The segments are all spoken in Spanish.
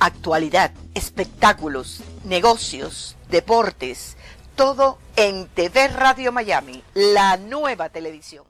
actualidad, espectáculos, negocios, deportes, todo en TV Radio Miami, la nueva televisión.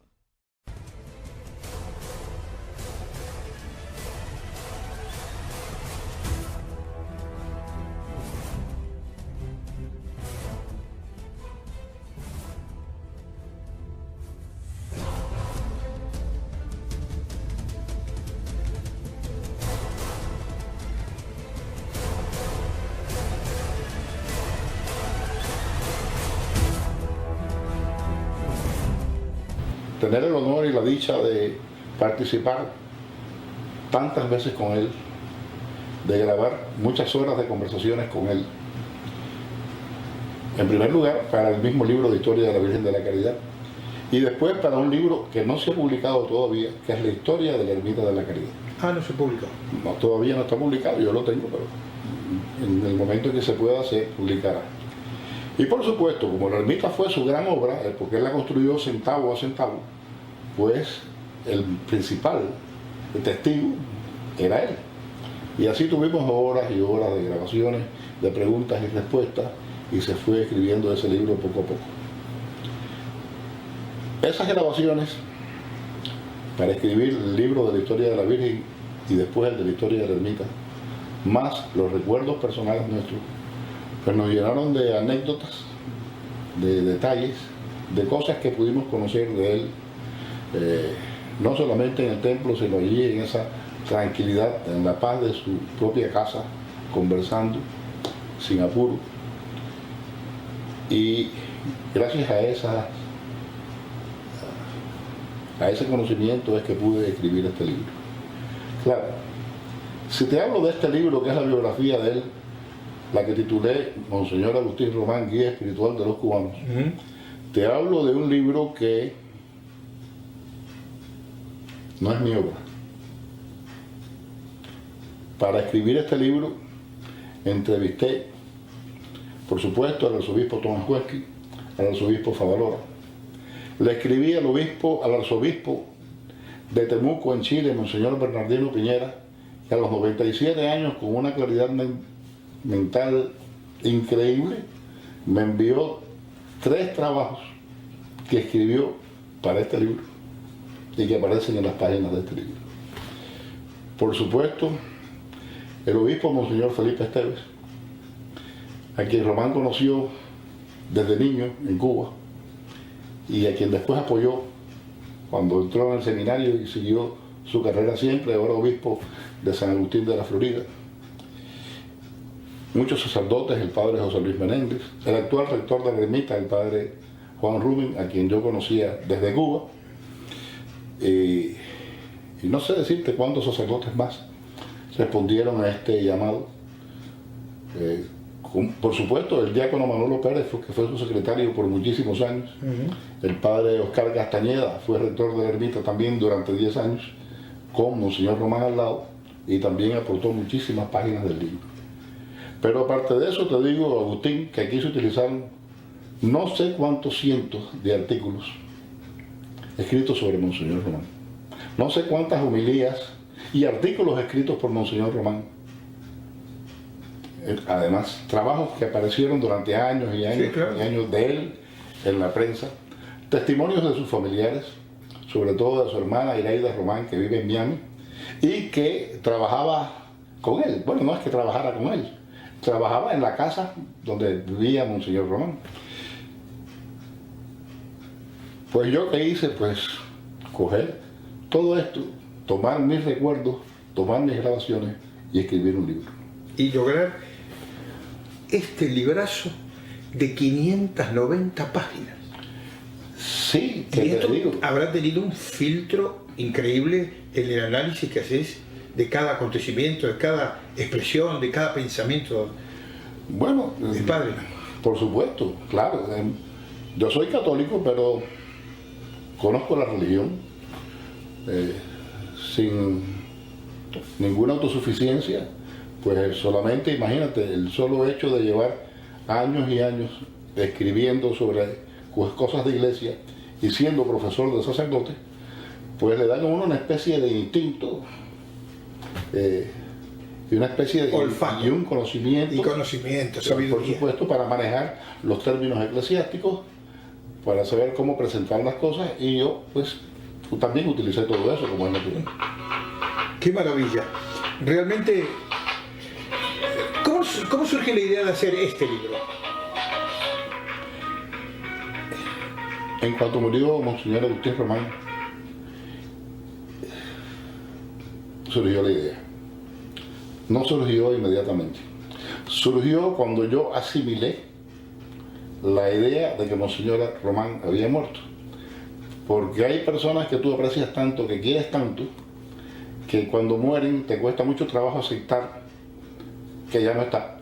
Tener el honor y la dicha de participar tantas veces con él, de grabar muchas horas de conversaciones con él. En primer lugar, para el mismo libro de Historia de la Virgen de la Caridad, y después para un libro que no se ha publicado todavía, que es la Historia de la Ermita de la Caridad. Ah, no se publicó. No, todavía no está publicado, yo lo tengo, pero en el momento en que se pueda se publicará. Y por supuesto, como la ermita fue su gran obra, porque él la construyó centavo a centavo, pues el principal testigo era él. Y así tuvimos horas y horas de grabaciones, de preguntas y respuestas, y se fue escribiendo ese libro poco a poco. Esas grabaciones, para escribir el libro de la Historia de la Virgen y después el de la Historia de la Ermita, más los recuerdos personales nuestros, pues nos llenaron de anécdotas, de detalles, de cosas que pudimos conocer de él, no solamente en el templo, sino allí en esa tranquilidad, en la paz de su propia casa, conversando, sin apuro. Y gracias a ese conocimiento es que pude escribir este libro. Claro, si te hablo de este libro, que es la biografía de él, la que titulé Monseñor Agustín Román, Guía Espiritual de los Cubanos, te hablo de un libro que no es mi obra. Para escribir este libro entrevisté, por supuesto, al arzobispo Tomás Huesqui, al arzobispo Favalora. Le escribí al arzobispo de Temuco en Chile, Monseñor Bernardino Piñera, que a los 97 años, con una claridad mental increíble, me envió 3 trabajos que escribió para este libro y que aparecen en las páginas de este libro. Por supuesto, el obispo Monseñor Felipe Esteves, a quien Román conoció desde niño en Cuba y a quien después apoyó cuando entró en el seminario y siguió su carrera siempre, ahora obispo de San Agustín de la Florida. Muchos sacerdotes, el padre José Luis Menéndez, el actual rector de la ermita, el padre Juan Rubén, a quien yo conocía desde Cuba, y no sé decirte cuántos sacerdotes más respondieron a este llamado. Por supuesto, el diácono Manolo Pérez, que fue su secretario por muchísimos años, el padre Oscar Castañeda fue rector de la ermita también durante 10 años, con Monseñor Román al lado, y también aportó muchísimas páginas del libro. Pero aparte de eso, te digo, Agustín, que aquí se utilizaron no sé cuántos cientos de artículos escritos sobre Monseñor Román. No sé cuántas homilías y artículos escritos por Monseñor Román. Además, trabajos que aparecieron durante años y años, sí, claro, y años de él en la prensa. Testimonios de sus familiares, sobre todo de su hermana Iraida Román, que vive en Miami, y que trabajaba con él. Bueno, no es que trabajara con él, trabajaba en la casa donde vivía Monseñor Román. Pues yo qué hice, pues coger todo esto, tomar mis recuerdos, tomar mis grabaciones y escribir un libro. Y lograr este librazo de 590 páginas. Sí, y esto habrá tenido un filtro increíble en el análisis que haces de cada acontecimiento, de cada expresión, de cada pensamiento. Bueno, del padre. Por supuesto, claro. Yo soy católico, pero conozco la religión sin ninguna autosuficiencia. Pues solamente, imagínate, el solo hecho de llevar años y años escribiendo sobre cosas de iglesia y siendo profesor de sacerdote, pues le dan a uno una especie de instinto y una especie de olfato y un conocimiento, y conocimiento, por sabiduría. supuesto, para manejar los términos eclesiásticos, para saber cómo presentar las cosas, y yo pues también utilicé todo eso como es natural. Qué maravilla. Realmente, ¿cómo surge la idea de hacer este libro? En cuanto murió Monseñor Agustín Román, surgió la idea. No surgió inmediatamente. Surgió cuando yo asimilé la idea de que Monseñor Román había muerto. Porque hay personas que tú aprecias tanto, que quieres tanto, que cuando mueren te cuesta mucho trabajo aceptar que ya no está.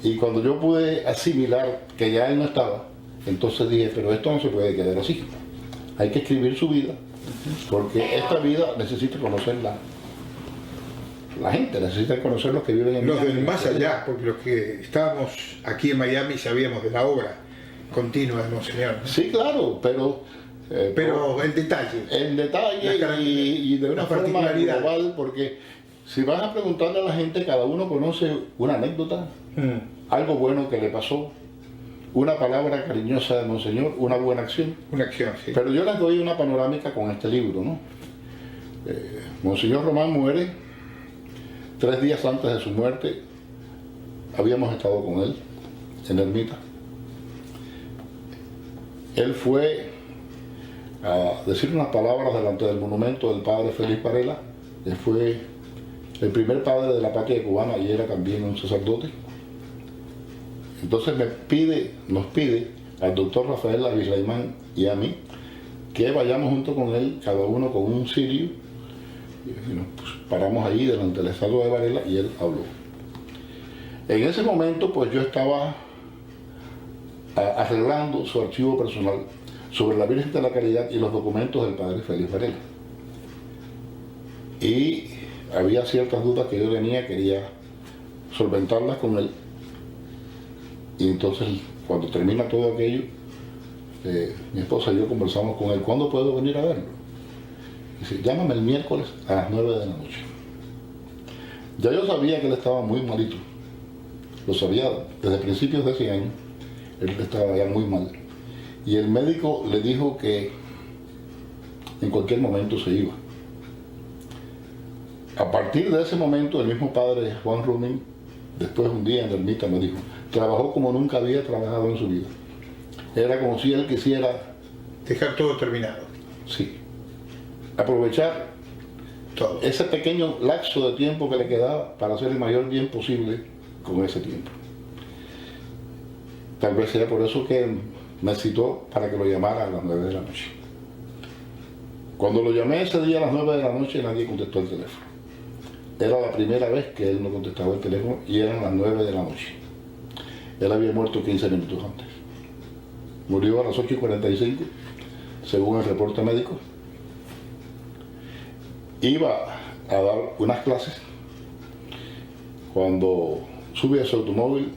Y cuando yo pude asimilar que ya él no estaba, entonces dije, pero esto no se puede quedar así. Hay que escribir su vida, porque esta vida necesita conocerla. La gente necesita conocer los que viven en Los Miami. del más allá, porque los que estábamos aquí en Miami sabíamos de la obra continua de Monseñor, ¿no? Sí, claro, pero el detalle. el detalle y de una forma particularidad. global, porque si vas a preguntarle a la gente, cada uno conoce una anécdota, algo bueno que le pasó, una palabra cariñosa de Monseñor, una buena acción. Una acción, sí. Pero yo les doy una panorámica con este libro, ¿no? Monseñor Román muere 3 días antes de su muerte. Habíamos estado con él en la ermita. Él fue a decir unas palabras delante del monumento del padre Félix Varela. Él fue el primer padre de la patria cubana y era también un sacerdote. Entonces nos pide al doctor Rafael Avislaimán y a mí que vayamos junto con él, cada uno con un cirio, y nos paramos allí delante del estatua de Varela y él habló. En ese momento pues yo estaba arreglando su archivo personal sobre la Virgen de la Caridad y los documentos del padre Félix Varela. Y había ciertas dudas que yo tenía, quería solventarlas con él. Y entonces, cuando termina todo aquello, mi esposa y yo conversamos con él, ¿cuándo puedo venir a verlo? Dice, llámame el miércoles a las 9 de la noche. Ya yo sabía que él estaba muy malito. Lo sabía desde principios de ese año. Él estaba ya muy mal. Y el médico le dijo que en cualquier momento se iba. A partir de ese momento, el mismo padre Juan Rumen, después un día en la ermita me dijo, trabajó como nunca había trabajado en su vida. Era como si él quisiera... Dejar todo terminado. Sí. Aprovechar Todo. ese pequeño lapso de tiempo que le quedaba para hacer el mayor bien posible con ese tiempo. Tal vez sea por eso que me citó para que lo llamara a las 9 de la noche. Cuando lo llamé ese día a las 9 de la noche, nadie contestó el teléfono. Era la primera vez que él no contestaba el teléfono y eran las 9 de la noche. Él había muerto 15 minutos antes. Murió a las 8:45, según el reporte médico. Iba a dar unas clases. Cuando sube a su automóvil,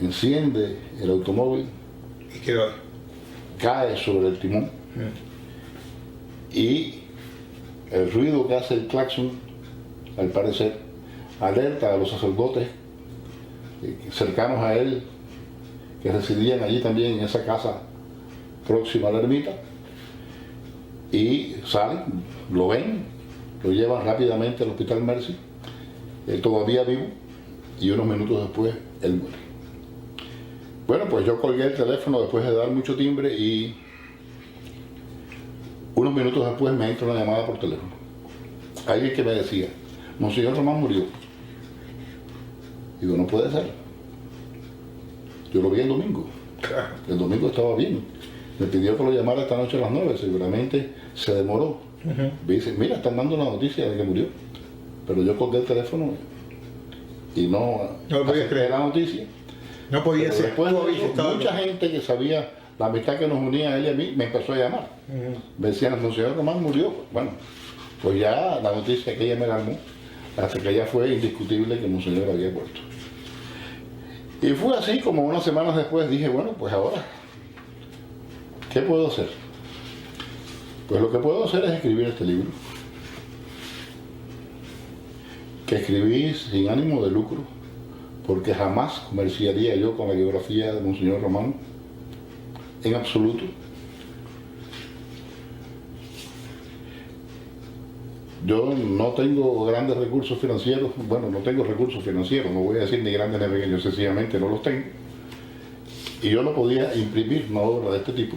enciende el automóvil, Y quedó ahí. cae sobre el timón y el ruido que hace el claxon, al parecer, alerta a los sacerdotes cercanos a él, que residían allí también en esa casa próxima a la ermita, y salen, lo ven, lo llevan rápidamente al hospital Mercy, él todavía vivo, y unos minutos después él muere. Bueno, pues yo colgué el teléfono después de dar mucho timbre y unos minutos después me entra una llamada por teléfono. Alguien que me decía, Monseñor Román murió. Digo, no puede ser. Yo lo vi el domingo. Claro. El domingo estaba bien. Me pidió que lo llamara esta noche a las 9. Seguramente se demoró. Me dice, mira, están dando la noticia de que murió. Pero yo colgué el teléfono y no No lo podía acepté creer. la noticia. No podía Pero ser. después Tú de habías eso, estado- mucha gente que sabía la amistad que nos unía a él y a mí me empezó a llamar. Me decían, Monseñor Román murió. Bueno, pues ya la noticia que ella me armó, hasta que ya fue indiscutible que Monseñor había muerto. Y fue así como unas semanas después dije, bueno, pues ahora, ¿qué puedo hacer? Pues lo que puedo hacer es escribir este libro. que escribí sin ánimo de lucro, porque jamás comerciaría yo con la biografía de Monseñor Román, en absoluto. Yo no tengo grandes recursos financieros, bueno, no tengo recursos financieros, no voy a decir ni grandes ni pequeños, sencillamente no los tengo. Y yo no podía imprimir una obra de este tipo.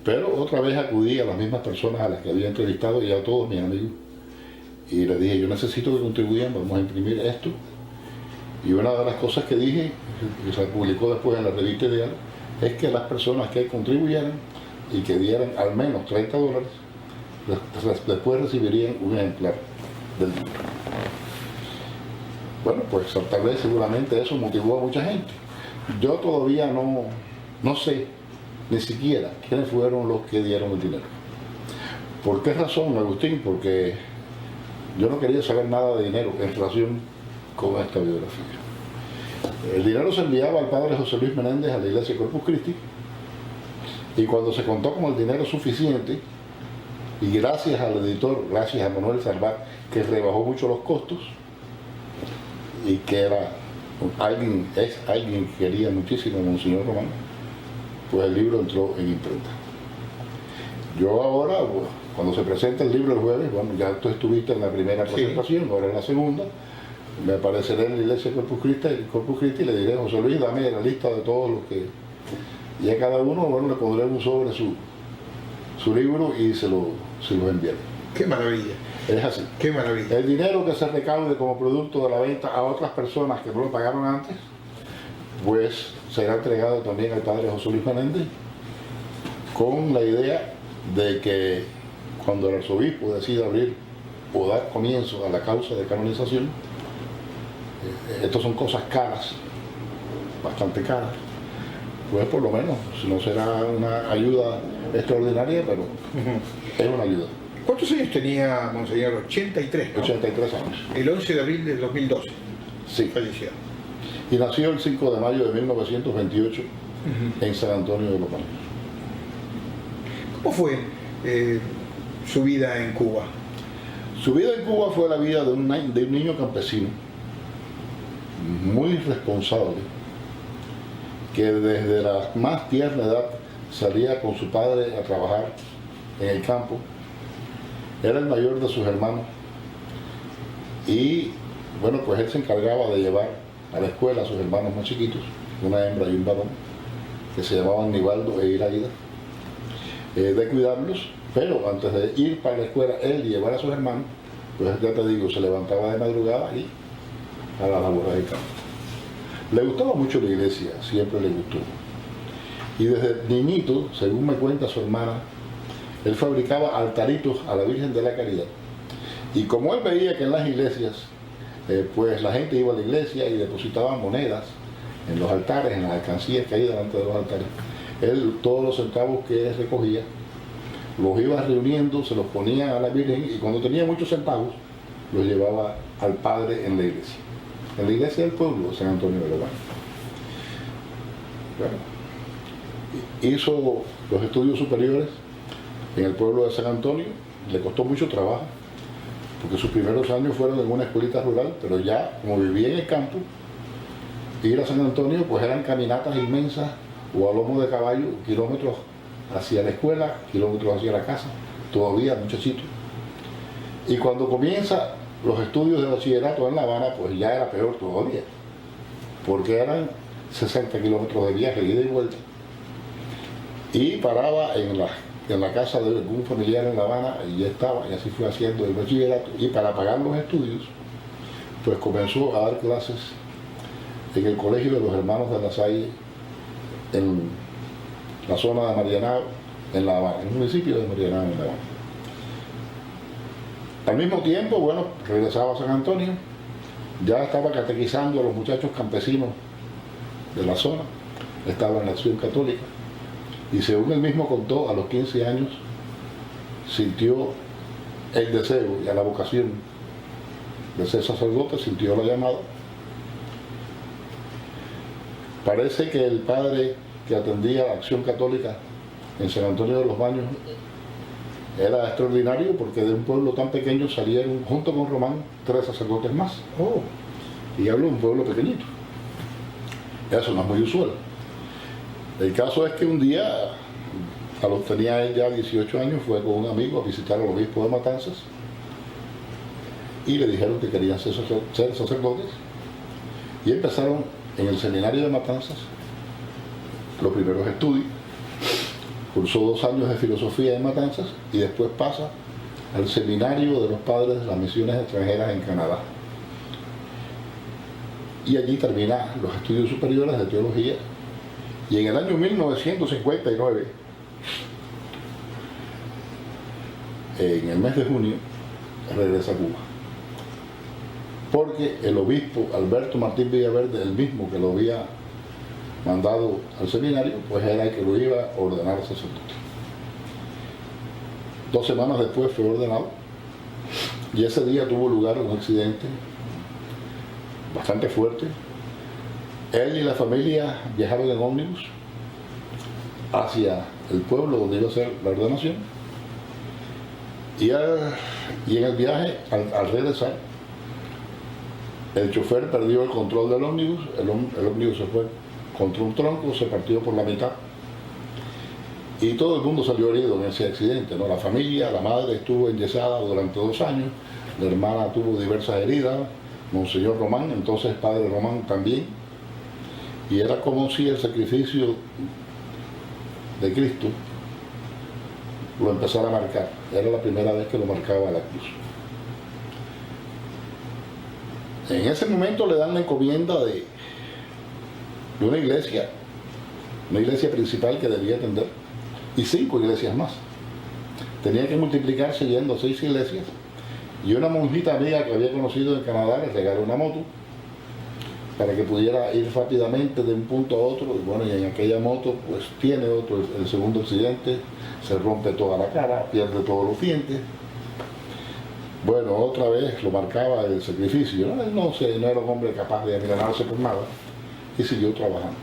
Pero otra vez acudí a las mismas personas a las que había entrevistado y a todos mis amigos. Y les dije, yo necesito que contribuyan, vamos a imprimir esto. Y una de las cosas que dije, que se publicó después en la revista Ideal, es que las personas que contribuyeran y que dieran al menos $30, después recibirían un ejemplar del libro. Bueno, pues tal vez seguramente eso motivó a mucha gente. Yo todavía no sé ni siquiera quiénes fueron los que dieron el dinero. ¿Por qué razón, Agustín? Porque yo no quería saber nada de dinero en relación con esta biografía. El dinero se enviaba al padre José Luis Menéndez a la iglesia Corpus Christi, y cuando se contó con el dinero suficiente, y gracias al editor, gracias a Manuel Salvat, que rebajó mucho los costos, y que era alguien que quería muchísimo a Monseñor Román, pues el libro entró en imprenta. Yo ahora, bueno, cuando se presenta el libro el jueves, bueno, ya tú estuviste en la primera presentación, sí, ahora en la segunda, me apareceré en la iglesia Corpus Christi y le diré, José Luis, dame la lista de todos los que... Y a cada uno, bueno, le pondré un sobre su libro y se lo enviaré. ¡Qué maravilla! Es así. ¡Qué maravilla! El dinero que se recaude como producto de la venta a otras personas que no lo pagaron antes, pues será entregado también al padre José Luis Menéndez, con la idea de que cuando el arzobispo decida abrir o dar comienzo a la causa de canonización, estas son cosas caras, bastante caras, pues por lo menos, si no será una ayuda extraordinaria, pero es una ayuda. ¿Cuántos años tenía Monseñor? 83, ¿no? 83 años. El 11 de abril del 2012. Sí. Falleció. Y nació el 5 de mayo de 1928 en San Antonio de los Baños. ¿Cómo fue su vida en Cuba? Su vida en Cuba fue la vida de un niño campesino, muy responsable, que desde la más tierna edad salía con su padre a trabajar en el campo. Era el mayor de sus hermanos y, bueno, pues él se encargaba de llevar a la escuela a sus hermanos más chiquitos, una hembra y un varón, que se llamaban Nivaldo e Iraida, de cuidarlos, pero antes de ir para la escuela, él y llevar a sus hermanos, pues ya te digo, se levantaba de madrugada y a la labor del campo. Le gustaba mucho la iglesia, siempre le gustó. Y desde niñito, según me cuenta su hermana, él fabricaba altaritos a la Virgen de la Caridad. Y como él veía que en las iglesias, pues la gente iba a la iglesia y depositaba monedas en los altares, en las alcancías que hay delante de los altares, él todos los centavos que recogía, los iba reuniendo, se los ponía a la Virgen y cuando tenía muchos centavos, los llevaba al Padre en la iglesia del pueblo de San Antonio de los Baños. Bueno, hizo los estudios superiores en el pueblo de San Antonio, le costó mucho trabajo, porque sus primeros años fueron en una escuelita rural, pero ya, como vivía en el campo, ir a San Antonio pues eran caminatas inmensas o a lomo de caballo, kilómetros hacia la escuela, kilómetros hacia la casa, todavía muchachito. Y cuando comienza los estudios de bachillerato en La Habana, pues ya era peor todavía, porque eran 60 kilómetros de viaje, ida y vuelta, y paraba en la casa de algún familiar en La Habana y ya estaba, y así fue haciendo el bachillerato. Y para pagar los estudios, pues comenzó a dar clases en el colegio de los hermanos de La Salle, en la zona de Marianao, en La Habana, en el municipio de Marianao, en La Habana. Al mismo tiempo, bueno, regresaba a San Antonio, ya estaba catequizando a los muchachos campesinos de la zona, estaba en la Acción Católica, y según él mismo contó, a los 15 años sintió el deseo y a la vocación de ser sacerdote, sintió la llamada. Parece que el padre que atendía la Acción Católica en San Antonio de los Baños, era extraordinario porque de un pueblo tan pequeño salieron, junto con Román, 3 sacerdotes más. Oh, Y hablo de un pueblo pequeñito. Eso no es muy usual. El caso es que un día, tenía él ya 18 años, fue con un amigo a visitar al obispo de Matanzas y le dijeron que querían ser sacerdotes, y empezaron en el seminario de Matanzas los primeros estudios. Cursó 2 años de filosofía en Matanzas y después pasa al seminario de los padres de las misiones extranjeras en Canadá. Y allí termina los estudios superiores de teología, y en el año 1959, en el mes de junio, regresa a Cuba. Porque el obispo Alberto Martín Villaverde, el mismo que lo había mandado al seminario, pues era el que lo iba a ordenar sacerdote. 2 semanas después fue ordenado, y ese día tuvo lugar un accidente bastante fuerte. Él y la familia viajaron en ómnibus hacia el pueblo donde iba a ser la ordenación, y en el viaje, al regresar, el chofer perdió el control del ómnibus, el ómnibus se fue contra un tronco, se partió por la mitad, y todo el mundo salió herido en ese accidente, ¿no? La familia, la madre estuvo enyesada durante 2 años, la hermana tuvo diversas heridas, Monseñor Román, entonces padre Román, también, y era como si el sacrificio de Cristo lo empezara a marcar. Era la primera vez que lo marcaba la cruz. En ese momento le dan la encomienda de una iglesia principal que debía atender, y 5 iglesias más. Tenía que multiplicarse yendo a 6 iglesias, y una monjita amiga que había conocido en Canadá le regaló una moto para que pudiera ir rápidamente de un punto a otro. Y bueno, y en aquella moto pues tiene el segundo accidente, se rompe toda la cara, pierde todos los dientes. Bueno, otra vez lo marcaba el sacrificio, ¿no? Él no era un hombre capaz de amilanarse por nada, y siguió trabajando.